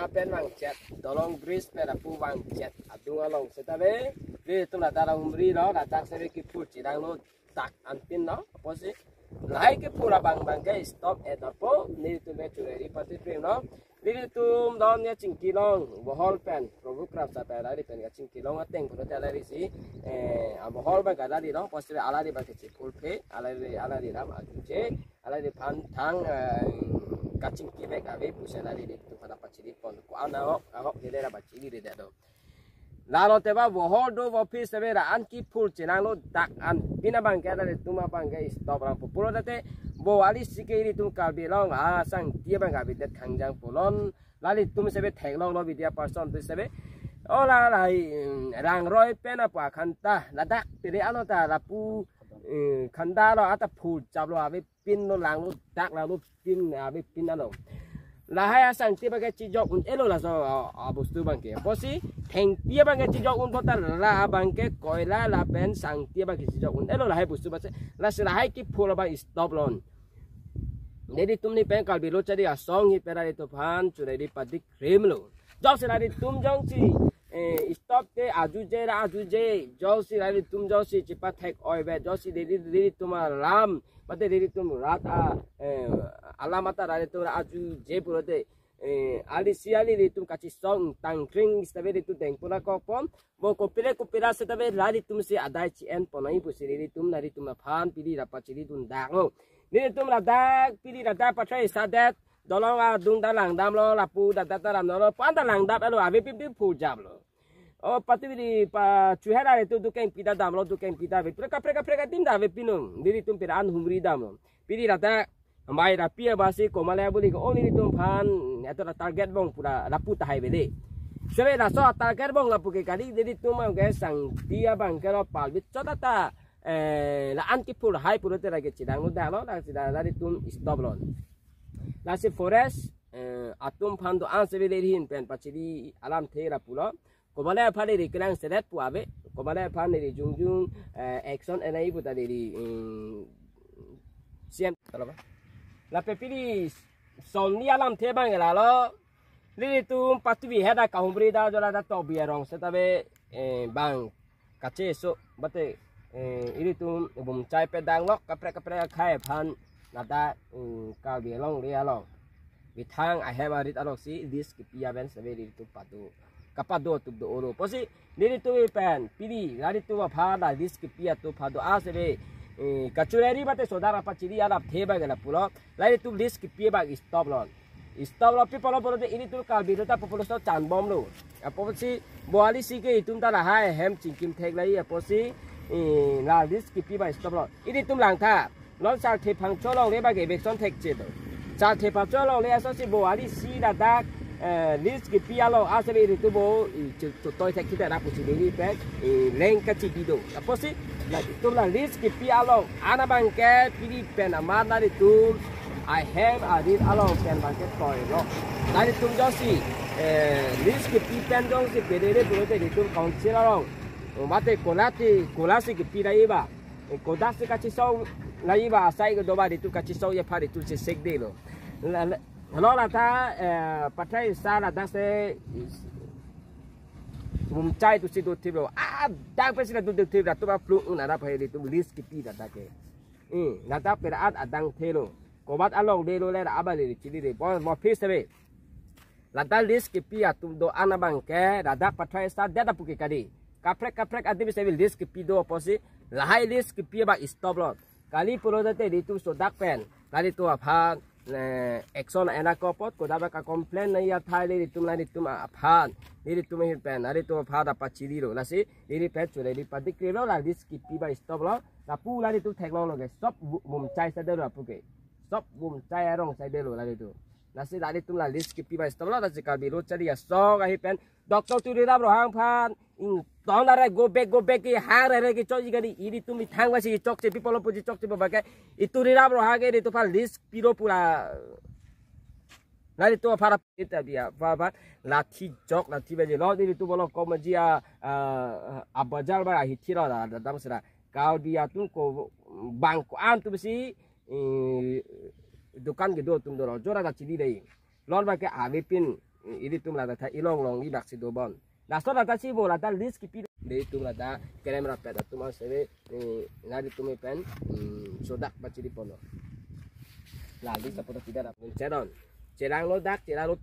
pen wang jet dolong bris pe la pu wang jet adung along setabe le tu la ta umri lo la tak sebe ki pu chi dang lo tak antin no posi lai ke pura bang bang ke stop at apo ni tu le tu ri pati prem no ni tu don ne chingki long bohol pen provu krap sa pe la ri pen ka chingki long ateng pu ta la ri si a bohol ba ga la ri no posi ala ri ba ke chi pul pe ala ri ram a je ala ri phan thang kacing kibek abe pusela di tu pada paciri pon ko ana ho de la paciri de do lalo teba bohol do office sebe ra an ki full chinang lo dak an pina bang ka de tuma bang ga stop ram pulo date bo ali sikiri tum ka bi long a sang tie bang ga bi de khangjang polon lali tum sebe thek long lo bi dia person tu sebe ola lai rang roi pena pa khanta ladak tire anota la pu khanda lo ata phul chap lo abe pin lo lang lo dak la lo pin abe pin ano la haya sang ti bagai chijok un elo la so abustu bangke posi theng ti bagai chijok un total la bangke koila la pen sang ti bagai chijok un elo la hai bustu base la sila hai ki phul ba stop lon dedi tumni pen kal bi lo chadi a song hi pera to phan chure di padik krem lo job sila di tum jong chi stop te ajuje josi rali tum josi chipa thek oi be josi dedi tuma ram pate dedi tum rata alamata rali tum aju je purote ali siali di tum kachi song tangkring stabe di tu teng pula ko pom bo kopira setabe rali tum si adai chi en ponai pusi dedi tum nari tum phan pidi rapa chiri tum dak lo ni tum la dak pidi la dak patrai sadet dolong a dung da lang dam lo la pu da ram lo pan da lang dam lo ave pip pu jam lo o pati di pa chuhera itu tu keng pida dam lo tu keng pida ve preka tim da ve pinung diri tum pira an humri dam lo pidi rata mai ra pia basi ko mala buli ko oni tum phan eto target bong pura rapu ta hai bele sebe da so target bong la pu ke kali diri tum ge sang dia bang ke lo pal bit chota ta la an ki pur hai pur te ra ke chidang lo da lo la sida dari tum stop lo la se forest atum phan do an sebe ri hin pen pachiri alam the ra pulo ko bale phani ri klang sedet pu abe ko bale phani ri jungjung action enai pu ta ri siam tala ba la pepili sol ni alam the bang la lo li tu patu bi heda ka humbri da jola da to bi rong se tabe bang kache so bate iri tu bum chai pe dang lok kapre khai phan na da ka bi long ri along bi thang I have a read along see this pia ben se ri tu patu kapado tu do oro posi niri tu pen pidi lari tu pha da this pia tu pha do a se be kachureri bate sodara pa chiri ala theba gela pulo lari tu this pia ba stop lo people polo de ini tu kal bi ta population chan bom lo aposi boali si ke tum ta la hai hem chingkim thek lai aposi la this pia ba stop lo ini tum lang tha lon sa the phang cholong le ba ge bek son thek che do sa the phang cholong le so si boali si da dak list ki pia lo asebe ri tu bo to toy thek kita na pusi ni pe leng ka chi bido aposi la tu la list ki pia lo ana bang ke pidi pen amana ri tu I have a read along pen bang ke toy lo dari tum jo si list ki pi pen dong si pedere bro te ri tu council along mate kolasi ki pi dai ba kodasi ka chi so lai ba sai go do ba ri tu ka chi so ye pha ri tu se sek de lo lo la ta patrai sa la da se bum chai tu si do thib lo dang pe si la tu thib da tu ba flu na da phai ri tu list ki pi da ta ke na ta pe at adang the lo ko bat along de lo le da abali ri chi ri bo mo fi se be la ta list ki pi tu do ana bang ke da da patrai sa da pu ke kadi kaprek adi se list ki pi do posi la hai list ki pi ba stop lo kali puro da te ri tu so dak pen kali tu pha action ena ko pot ko da ka complain nai ya thai le tum la ni tum phan ni tum hi pen ari to pha da pa chiri lo la si ni pe chu le ni pa dik lo la this ki pi ba stop lo la pu la ni tu thek lo ge stop bum chai sa de lo pu ke stop bum chai rong sai de lo la ni tu la si da ni tum la this ki pi ba stop lo da ka bi lo chari ya so ga hi pen doctor tu ri ra ro hang phan tong la re go back ki hang re ki cho ji ga ni iri tum mi thang ba si chok che people pu ji chok che ba ke itu ri ra ro ha ge ri to pha list pi ro pura nari tu para kita dia apa lathi jok lathi beje lo di tu bolo ko majia abajal ba hi thira da dam sira kau dia tu ko bang ko an tu besi dukan ge do tum do jora da chili dei lon ba ke ave pin ini tu melata ta ilong long i bak si do bon la so la ta si bo la ta list ki pi de tu melata camera pet tu ma se na di tu me pen sodak ba ci di pono la di sa poto tidak pun ceron cerang lo dak cerang lo